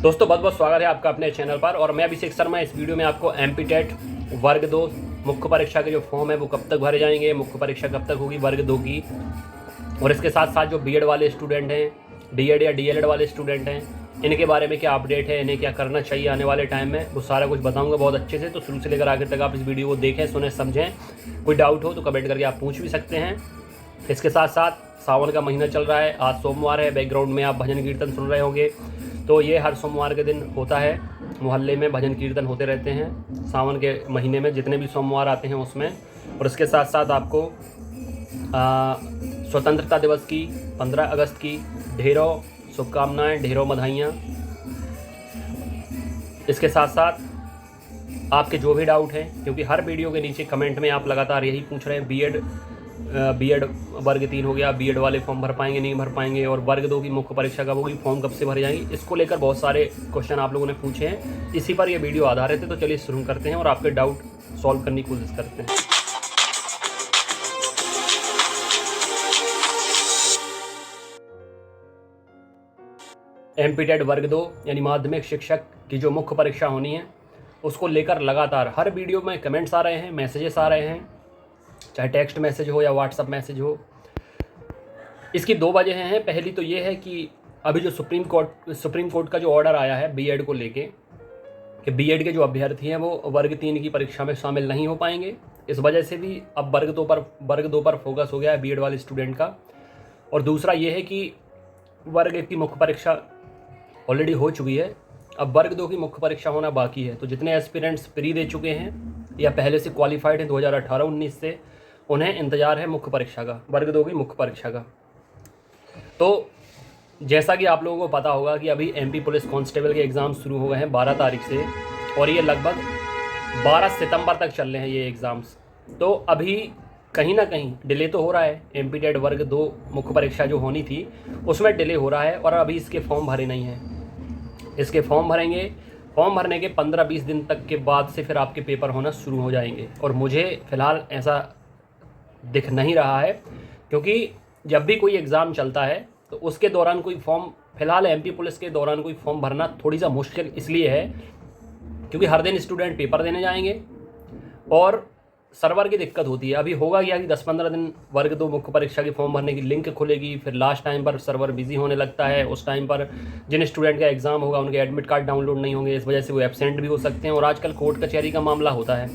दोस्तों बहुत बहुत स्वागत है आपका अपने चैनल पर। और मैं अभिषेक शर्मा। इस वीडियो में आपको एमपी टेट वर्ग 2 मुख्य परीक्षा के जो फॉर्म है वो कब तक भरे जाएंगे, मुख्य परीक्षा कब तक होगी वर्ग 2 की, और इसके साथ साथ जो बीएड वाले स्टूडेंट हैं, डीएड या डीएलएड वाले स्टूडेंट हैं, इनके बारे में क्या अपडेट है, इन्हें क्या करना चाहिए आने वाले टाइम में, वो सारा कुछ बताऊंगा बहुत अच्छे से। तो शुरू से लेकर आखिर तक आप इस वीडियो को देखें, सुने, समझें। कोई डाउट हो तो कमेंट करके आप पूछ भी सकते हैं। इसके साथ साथ सावन का महीना चल रहा है, आज सोमवार है, बैकग्राउंड में आप भजन कीर्तन सुन रहे होंगे। तो ये हर सोमवार के दिन होता है, मोहल्ले में भजन कीर्तन होते रहते हैं सावन के महीने में, जितने भी सोमवार आते हैं उसमें। और इसके साथ साथ आपको स्वतंत्रता दिवस की 15 अगस्त की ढेरों शुभकामनाएं, ढेरों बधाइयाँ। इसके साथ साथ आपके जो भी डाउट हैं, क्योंकि हर वीडियो के नीचे कमेंट में आप लगातार यही पूछ रहे हैं, बीएड वर्ग 3 हो गया, बीएड वाले फॉर्म भर पाएंगे नहीं भर पाएंगे, और वर्ग 2 की मुख्य परीक्षा कब होगी, फॉर्म कब से भरे जाएंगे। इसको लेकर बहुत सारे क्वेश्चन आप लोगों ने पूछे हैं, इसी पर ये वीडियो आधारित है। तो चलिए शुरू करते हैं और आपके डाउट सॉल्व करने की कोशिश करते हैं। एमपी टेट वर्ग 2 यानी माध्यमिक शिक्षक की जो मुख्य परीक्षा होनी है, उसको लेकर लगातार हर वीडियो में कमेंट्स आ रहे हैं, मैसेजेस आ रहे हैं, चाहे टेक्स्ट मैसेज हो या व्हाट्सअप मैसेज हो। इसकी दो वजह हैं। पहली तो ये है कि अभी जो सुप्रीम कोर्ट का जो ऑर्डर आया है बीएड को लेके, कि बीएड के जो अभ्यर्थी हैं वो वर्ग 3 की परीक्षा में शामिल नहीं हो पाएंगे। इस वजह से भी अब वर्ग 2 पर फोकस हो गया है बीएड वाले स्टूडेंट का। और दूसरा ये है कि वर्ग 1 की मुख्य परीक्षा ऑलरेडी हो चुकी है, अब वर्ग 2 की मुख्य परीक्षा होना बाकी है। तो जितने एस्पिरेंट्स प्री दे चुके हैं या पहले से क्वालिफाइड हैं 2018-19 से, उन्हें इंतज़ार है मुख्य परीक्षा का, वर्ग 2 की मुख्य परीक्षा का। तो जैसा कि आप लोगों को पता होगा कि अभी एमपी पुलिस कांस्टेबल के एग्ज़ाम शुरू हो गए हैं 12 तारीख से, और ये लगभग 12 सितंबर तक चल रहे हैं ये एग्ज़ाम्स। तो अभी कहीं ना कहीं डिले तो हो रहा है। एमपी टेट वर्ग 2 मुख्य परीक्षा जो होनी थी उसमें डिले हो रहा है, और अभी इसके फॉर्म भरे नहीं हैं। इसके फॉर्म भरेंगे, फॉर्म भरने के 15-20 दिन तक के बाद से फिर आपके पेपर होना शुरू हो जाएंगे। और मुझे फ़िलहाल ऐसा दिख नहीं रहा है, क्योंकि जब भी कोई एग्ज़ाम चलता है तो उसके दौरान कोई फॉर्म, फ़िलहाल एमपी पुलिस के दौरान कोई फॉर्म भरना थोड़ी सा मुश्किल इसलिए है क्योंकि हर दिन स्टूडेंट पेपर देने जाएंगे और सर्वर की दिक्कत होती है। अभी होगा क्या कि 10-15 दिन वर्ग 2 मुख्य परीक्षा की फॉर्म भरने की लिंक खुलेगी, फिर लास्ट टाइम पर सर्वर बिजी होने लगता है। उस टाइम पर जिन स्टूडेंट का एग्ज़ाम होगा उनके एडमिट कार्ड डाउनलोड नहीं होंगे, इस वजह से वो एब्सेंट भी हो सकते हैं। और आजकल कोर्ट कचहरी का मामला होता है,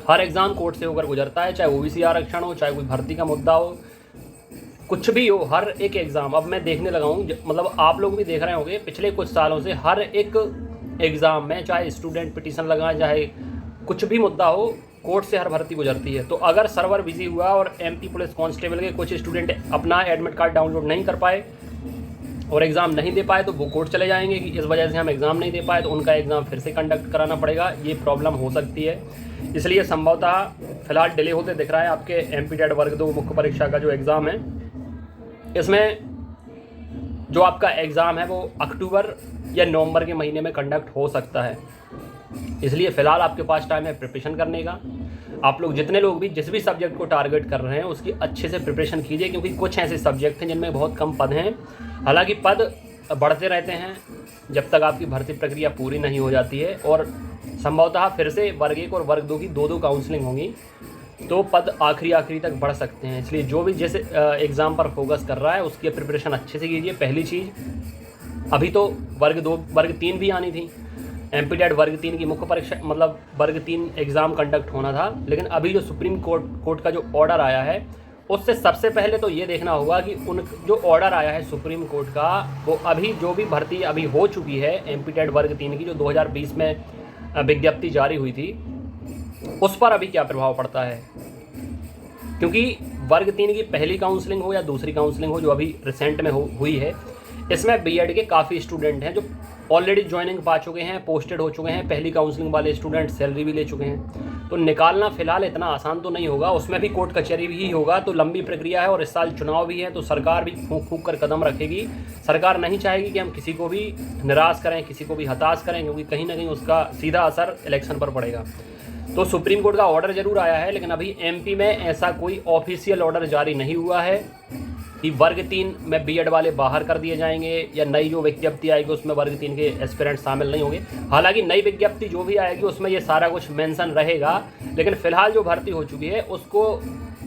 हर एग्ज़ाम कोर्ट से होकर गुजरता है, चाहे ओबीसी आरक्षण हो, चाहे कोई भर्ती का मुद्दा हो, कुछ भी हो, हर एक एग्ज़ाम अब मैं देखने लगा हूँ, मतलब आप लोग भी देख रहे होंगे पिछले कुछ सालों से, हर एक एग्ज़ाम में चाहे स्टूडेंट पिटीशन लगाएं, चाहे कुछ भी मुद्दा हो, कोर्ट से हर भर्ती गुजरती है। तो अगर सर्वर बिजी हुआ और एमपी पुलिस कांस्टेबल के कुछ स्टूडेंट अपना एडमिट कार्ड डाउनलोड नहीं कर पाए और एग्ज़ाम नहीं दे पाए, तो वो कोर्ट चले जाएंगे कि इस वजह से हम एग्ज़ाम नहीं दे पाए, तो उनका एग्ज़ाम फिर से कंडक्ट कराना पड़ेगा। ये प्रॉब्लम हो सकती है, इसलिए संभवतः फ़िलहाल डिले होते दिख रहा है आपके एमपी टेट वर्ग 2 मुख्य परीक्षा का जो एग्ज़ाम है। इसमें जो आपका एग्ज़ाम है वो अक्टूबर या नवंबर के महीने में कंडक्ट हो सकता है, इसलिए फ़िलहाल आपके पास टाइम है प्रिपरेशन करने का। आप लोग जितने लोग भी जिस भी सब्जेक्ट को टारगेट कर रहे हैं उसकी अच्छे से प्रिपरेशन कीजिए, क्योंकि कुछ ऐसे सब्जेक्ट हैं जिनमें बहुत कम पद हैं। हालांकि पद बढ़ते रहते हैं जब तक आपकी भर्ती प्रक्रिया पूरी नहीं हो जाती है, और संभवतः फिर से वर्ग 1 और वर्ग 2 की 2 काउंसलिंग होंगी, तो पद आखिरी तक बढ़ सकते हैं। इसलिए जो भी जैसे एग्ज़ाम पर फोकस कर रहा है उसकी प्रिपरेशन अच्छे से कीजिए। पहली चीज़, अभी तो वर्ग 3 भी आनी थी, एमपी टेट वर्ग 3 की मुख्य परीक्षा, मतलब वर्ग 3 एग्ज़ाम कंडक्ट होना था, लेकिन अभी जो सुप्रीम कोर्ट का जो ऑर्डर आया है उससे सबसे पहले तो ये देखना होगा कि उन जो ऑर्डर आया है सुप्रीम कोर्ट का, वो अभी जो भी भर्ती अभी हो चुकी है एमपी टेट वर्ग 3 की, जो 2020 में विज्ञप्ति जारी हुई थी, उस पर अभी क्या प्रभाव पड़ता है। क्योंकि वर्ग 3 की पहली काउंसलिंग हो या दूसरी काउंसलिंग हो, जो अभी रिसेंट में हुई है, इसमें बीएड के काफ़ी स्टूडेंट हैं जो ऑलरेडी ज्वाइनिंग पा चुके हैं, पोस्टेड हो चुके हैं। पहली काउंसलिंग वाले स्टूडेंट सैलरी भी ले चुके हैं, तो निकालना फ़िलहाल इतना आसान तो नहीं होगा। उसमें भी कोर्ट कचहरी भी होगा, तो लंबी प्रक्रिया है, और इस साल चुनाव भी है, तो सरकार भी फूंक कर कदम रखेगी। सरकार नहीं चाहेगी कि हम किसी को भी निराश करें, किसी को भी हताश करें, क्योंकि कहीं ना कहीं उसका सीधा असर इलेक्शन पर पड़ेगा। तो सुप्रीम कोर्ट का ऑर्डर ज़रूर आया है, लेकिन अभी एमपी में ऐसा कोई ऑफिशियल ऑर्डर जारी नहीं हुआ है कि वर्ग 3 में बीएड वाले बाहर कर दिए जाएंगे या नई जो विज्ञप्ति आएगी उसमें वर्ग 3 के एस्पिरेंट शामिल नहीं होंगे। हालांकि नई विज्ञप्ति जो भी आएगी उसमें ये सारा कुछ मेंशन रहेगा, लेकिन फिलहाल जो भर्ती हो चुकी है उसको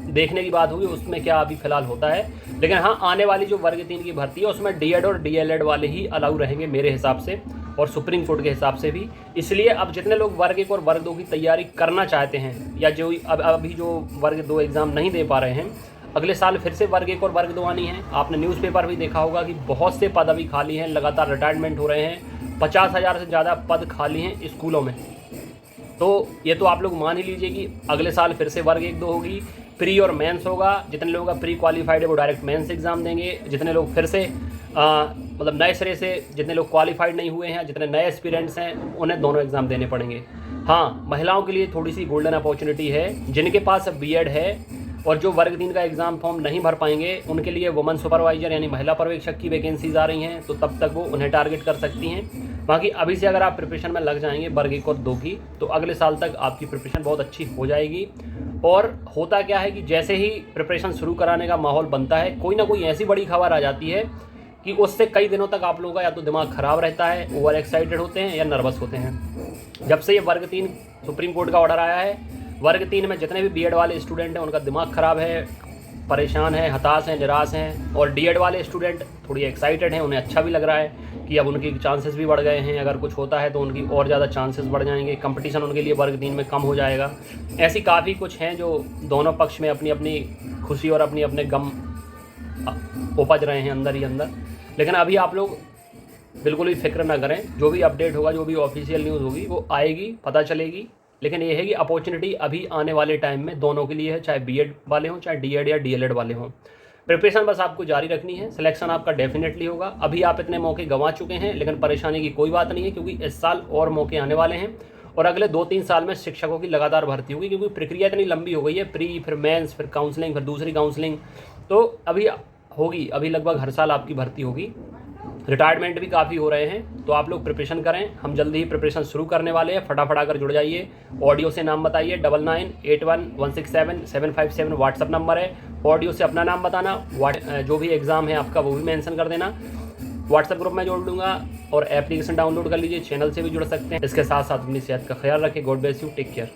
देखने की बात होगी उसमें क्या अभी फिलहाल होता है। लेकिन हाँ, आने वाली जो वर्ग 3 की भर्ती है उसमें डीएड और डीएलएड वाले ही अलाउ रहेंगे मेरे हिसाब से और सुप्रीम कोर्ट के हिसाब से भी। इसलिए अब जितने लोग वर्ग 1 और वर्ग 2 की तैयारी करना चाहते हैं या जो अभी जो वर्ग 2 एग्ज़ाम नहीं दे पा रहे हैं, अगले साल फिर से वर्ग 1 और वर्ग 2 आनी है। आपने न्यूज़पेपर भी देखा होगा कि बहुत से पद अभी खाली हैं, लगातार रिटायरमेंट हो रहे हैं, 50,000 से ज़्यादा पद खाली हैं स्कूलों में। तो ये तो आप लोग मान ही लीजिए कि अगले साल फिर से वर्ग 1-2 होगी, प्री और मेंस होगा। जितने लोग का प्री क्वालिफाइड है वो डायरेक्ट मेंस एग्ज़ाम देंगे, जितने लोग फिर से मतलब नए सिरे से जितने लोग क्वालिफाइड नहीं हुए हैं, जितने नए एस्पिरेंट्स हैं, उन्हें दोनों एग्ज़ाम देने पड़ेंगे। हाँ, महिलाओं के लिए थोड़ी सी गोल्डन अपॉर्चुनिटी है, जिनके पास बीएड है और जो वर्ग 3 का एग्ज़ाम फॉर्म नहीं भर पाएंगे उनके लिए वुमन सुपरवाइजर यानी महिला पर्यवेक्षक की वैकेंसीज आ रही हैं, तो तब तक वो उन्हें टारगेट कर सकती हैं। बाकी अभी से अगर आप प्रिपरेशन में लग जाएंगे वर्ग 1 और 2 की, तो अगले साल तक आपकी प्रिपरेशन बहुत अच्छी हो जाएगी। और होता क्या है कि जैसे ही प्रिपरेशन शुरू कराने का माहौल बनता है, कोई ना कोई ऐसी बड़ी खबर आ जाती है कि उससे कई दिनों तक आप लोगों का या तो दिमाग ख़राब रहता है, ओवर एक्साइटेड होते हैं या नर्वस होते हैं। जब से ये वर्ग 3 सुप्रीम कोर्ट का ऑर्डर आया है, वर्ग 3 में जितने भी बीएड वाले स्टूडेंट हैं उनका दिमाग ख़राब है, परेशान है, हताश हैं, निराश हैं। और डीएड वाले स्टूडेंट थोड़ी एक्साइटेड हैं, उन्हें अच्छा भी लग रहा है कि अब उनकी चांसेस भी बढ़ गए हैं, अगर कुछ होता है तो उनकी और ज़्यादा चांसेस बढ़ जाएंगे, कंपटीशन उनके लिए वर्ग 3 में कम हो जाएगा। ऐसी काफ़ी कुछ हैं जो दोनों पक्ष में अपनी अपनी खुशी और अपने अपने गम उपज रहे हैं अंदर ही अंदर। लेकिन अभी आप लोग बिल्कुल भी फिक्र ना करें, जो भी अपडेट होगा, जो भी ऑफिशियल न्यूज़ होगी वो आएगी, पता चलेगी। लेकिन ये है कि अपॉर्चुनिटी अभी आने वाले टाइम में दोनों के लिए है, चाहे बीएड वाले हों चाहे डीएड या डीएलएड वाले हों। प्रिपरेशन बस आपको जारी रखनी है, सिलेक्शन आपका डेफिनेटली होगा। अभी आप इतने मौके गंवा चुके हैं, लेकिन परेशानी की कोई बात नहीं है, क्योंकि इस साल और मौके आने वाले हैं और अगले 2-3 साल में शिक्षकों की लगातार भर्ती होगी, क्योंकि प्रक्रिया इतनी लंबी हो गई है, प्री फिर मेंस फिर काउंसलिंग फिर दूसरी काउंसलिंग, तो अभी होगी, अभी लगभग हर साल आपकी भर्ती होगी। रिटायरमेंट भी काफ़ी हो रहे हैं, तो आप लोग प्रिपरेशन करें। हम जल्दी ही प्रिपरेशन शुरू करने वाले हैं, फटाफट आकर जुड़ जाइए। ऑडियो से नाम बताइए, 9981167757 व्हाट्सअप नंबर है। ऑडियो से अपना नाम बताना, जो भी एग्ज़ाम है आपका वो भी मेंशन कर देना। व्हाट्सएप ग्रुप में जोड़ दूंगा और एप्लीकेशन डाउनलोड कर लीजिए, चैनल से भी जुड़ सकते हैं। इसके साथ साथ अपनी सेहत का ख्याल रखें। God bless you, take care.